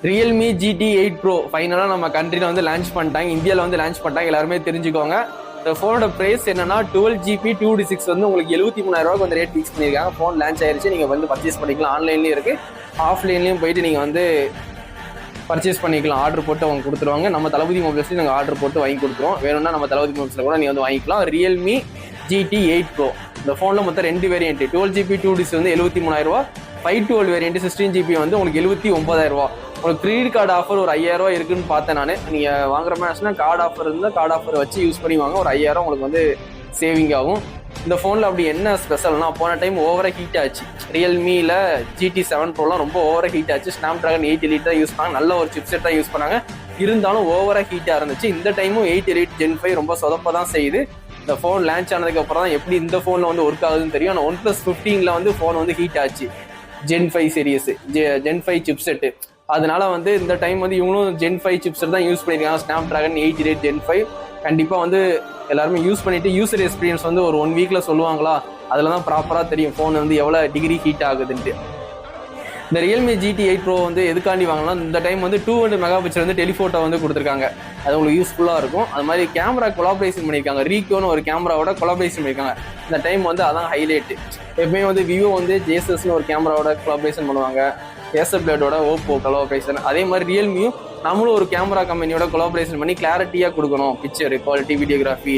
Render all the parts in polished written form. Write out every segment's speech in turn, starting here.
Realme GT8 Pro ஃபைனலாக நம்ம கண்ட்ரியில் வந்து லான்ச் பண்ணிட்டாங்க, இந்தியாவில் வந்து லான்ச் பண்ணிட்டாங்க. எல்லாருமே தெரிஞ்சுக்கோங்க. இந்த ஃபோனோட ப்ரைஸ் என்னன்னா 12GB 2D6 வந்து உங்களுக்கு 73,000 வந்து ரேட் ஃபிக்ஸ் பண்ணியிருக்காங்க. ஃபோன் லான்ச் ஆயிருச்சு, நீங்கள் வந்து பர்ச்சேஸ் பண்ணிக்கலாம். ஆன்லைன்லேயும் இருக்குது, ஆஃப்லைன்லேயும் போயிட்டு நீங்கள் வந்து பர்ச்சேஸ் பண்ணிக்கலாம். ஆர்டர் போட்டு அவங்க கொடுத்துருவாங்க. நம்ம தளபதி மொபைல்ஸ்லேயும் நாங்கள் ஆர்டர் போட்டு வாங்கி கொடுத்துருவோம். வேணும்னா நம்ம தளபதி மொபைல்ஸில் கூட நீங்கள் வந்து வாங்கிக்கலாம். ரியல்மி GT8 Pro இந்த ஃபோனில் மொத்தம் 2 வேரியன்ட். 12GB 2D6 வந்து 73,000, 512 வேரியன்ட் 16GB வந்து உங்களுக்கு 79,000. உங்களுக்கு கிரெடிட் கார்டு ஆஃபர் ஒரு 5,000 இருக்குன்னு பார்த்தேன் நான். நீங்கள் வாங்குற மாதிரி கார்டு ஆஃபர் இருந்தால் கார்டு ஆஃபர் வச்சு யூஸ் பண்ணி வாங்க. ஒரு 5,000 உங்களுக்கு வந்து சேவிங் ஆகும். இந்த ஃபோனில் அப்படி என்ன ஸ்பெஷல்னா, போன டைம் ஓவராக ஹீட் ஆச்சு. ரியல்மியில் GT7 Proலாம் ரொம்ப ஓவராக ஹீட் ஆச்சு. Snapdragon 8 Elite தான் யூஸ் பண்ணாங்க. நல்ல ஒரு சிப்செட் தான் யூஸ் பண்ணாங்க. இருந்தாலும் ஓவராக ஹீட்டாக இருந்துச்சு. இந்த டைமும் 8 Elite Gen 5 ரொம்ப சொதப்ப தான் செய்யுது. இந்த ஃபோன் லான்ச் ஆனதுக்கு அப்புறம் தான் எப்படி இந்த ஃபோனில் வந்து ஒர்க் ஆகுதுன்னு தெரியும். ஆனால் OnePlus 15ல் வந்து ஃபோன் வந்து ஹீட் ஆச்சு. Gen 5 series, Gen 5 chipset. அதனால வந்து இந்த டைம் வந்து இவங்களும் Gen 5 சிப்செட் தான் யூஸ் பண்ணியிருக்காங்க. Snapdragon 8 Elite Gen 5 கண்டிப்பாக வந்து எல்லாருமே யூஸ் பண்ணிட்டு யூசர் எக்ஸ்பீரியன்ஸ் வந்து ஒரு 1 வீக்ல சொல்லுவாங்களா, அதில் தான் ப்ராப்பராக தெரியும் ஃபோன் வந்து எவ்வளோ டிகிரி ஹீட் ஆகுதுன்ட்டு. இந்த ரியல்மி GT8 Pro வந்து எதுக்காண்டி வாங்கலாம், இந்த டைம் வந்து 200 மெகாபிக்சல் வந்து டெலிஃபோட்டோ வந்து கொடுத்துருக்காங்க. அது உங்களுக்கு யூஸ்ஃபுல்லாக இருக்கும். அது மாதிரி கேமரா கொலாபரேஷன் பண்ணியிருக்காங்க. ரீகோன்னு ஒரு கேமராவோட கொலாபரேஷன் பண்ணியிருக்காங்க. இந்த டைம் வந்து அதான் ஹைலைட்டு. எப்பவுமே வந்து விவோ வந்து ஜேசஸ்னு ஒரு கேமராவோட கொலாபரேஷன் பண்ணுவாங்க, ஏசர் பிளேடோட ஓப்போ கொலாபரேஷன். அதே மாதிரி ரியல்மியும் நம்மளும் ஒரு கேமரா கம்பெனியோட கொலாபரேஷன் பண்ணி கிளாரிட்டியாக கொடுக்கணும், பிக்சர் குவாலிட்டி, வீடியோகிராஃபி,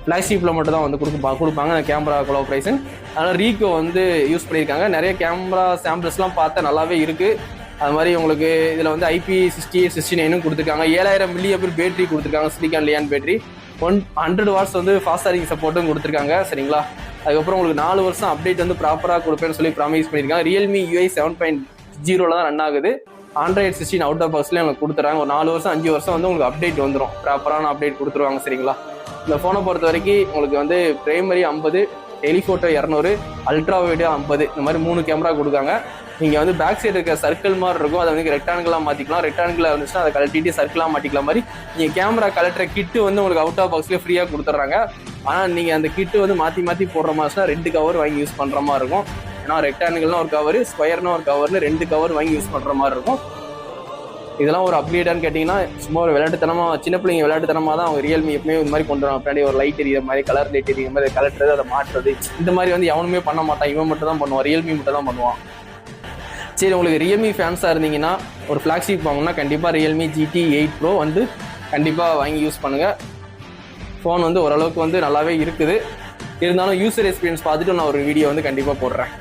ஃப்ளாக்ஷிப்பில் மட்டும் தான் வந்து கொடுப்பாங்க அந்த கேமரா கொலாபரேஷன். அதனால் ரீகோ வந்து யூஸ் பண்ணியிருக்காங்க. நிறைய கேமரா சாம்பிள்ஸ்லாம் பார்த்தா நல்லாவே இருக்குது. அது மாதிரி உங்களுக்கு இதில் வந்து IP6869 கொடுத்துருக்காங்க. 7000 mAh பேட்டரி கொடுத்துருக்காங்க. சிலிக்கான் லியான் பேட்டரி. 100 watts வந்து ஃபாஸ்ட் சார்ஜிங் சப்போர்ட்டும் கொடுத்துருக்காங்க. சரிங்களா, அதுக்கப்புறம் உங்களுக்கு 4 வருஷம் அப்டேட் வந்து ப்ராப்பராக கொடுப்பேன்னு சொல்லி ப்ராமிஸ் பண்ணியிருக்காங்க. ரியல்மி UI 7.0 தான் ரன் ஆகுது. Android 16 அவுட் ஆஃப் பாக்ஸ்லேயே உங்களுக்கு கொடுத்துறாங்க. ஒரு 4 வருஷம் 5 வருஷம் வந்து உங்களுக்கு அப்டேட் வந்துடும், ப்ராப்பரான அப்டேட் கொடுத்துருவாங்க. சரிங்களா, இந்த ஃபோனை பொறுத்த வரைக்கும் உங்களுக்கு வந்து பிரைமரி 50, டெலிஃபோட்டோ 200, அல்ட்ரா வைடு 50, இந்த மாதிரி 3 கேமரா கொடுக்காங்க. நீங்கள் வந்து பேக் சைடு இருக்க சர்க்கிள் மாதிரி இருக்கும், அதை வந்து ரெக்டாங்கிளாக மாற்றிக்கலாம். ரெக்டாங்கிளாக இருந்துச்சுன்னா அதை கழட்டிட்டு சர்க்கிளாக மாற்றிக்கலாம். மாதிரி நீங்கள் கேமரா கலெக்டர் கிட்டு வந்து உங்களுக்கு அவுட் ஆஃப் பாக்ஸ்லேயே ஃப்ரீயாக கொடுத்துட்றாங்க. ஆனால் நீங்கள் அந்த கிட்டு வந்து மாற்றி போடுற மாதிரினா 2 கவர் வாங்கி யூஸ் பண்ணுற மாதிரி இருக்கும். ஏன்னா ரெக்டாங்கிள்னா ஒரு கவர், ஸ்கொயர்னா ஒரு கவர்னு 2 கவர் வாங்கி யூஸ் பண்ணுற மாதிரி இருக்கும். இதெல்லாம் ஒரு அப்டேட்டான்னு கேட்டிங்கன்னா சும்மா ஒரு விளையாட்டுத்தனமாக, சின்ன பிள்ளைங்க விளையாட்டுத்தனமாக தான் அவங்க ரியல்மி எப்பவுமே இந்த மாதிரி கொண்டு வராங்க. பின்னாடி ஒரு லைட் எரியிற மாதிரி, கலர் லைட் எரியிற மாதிரி கலட்டுறது, அதை மாட்டுறது, இந்த மாதிரி வந்து எவனுமே பண்ண மாட்டான். இவன் மட்டும் தான் பண்ணுவான், ரியல்மி மட்டும் தான் பண்ணுவான். சரி, உங்களுக்கு ரியல்மி ஃபேன்ஸாக இருந்தீங்கன்னா ஒரு ஃப்ளாக்ஷிப் வாங்கினா கண்டிப்பாக ரியல்மி GT8 Pro வந்து கண்டிப்பாக வாங்கி யூஸ் பண்ணுங்கள். ஃபோன் வந்து ஓரளவுக்கு வந்து நல்லாவே இருக்குது. இருந்தாலும் யூசர் எக்ஸ்பீரியன்ஸ் பார்த்துட்டு நான் ஒரு வீடியோ வந்து கண்டிப்பாக போடுறேன்.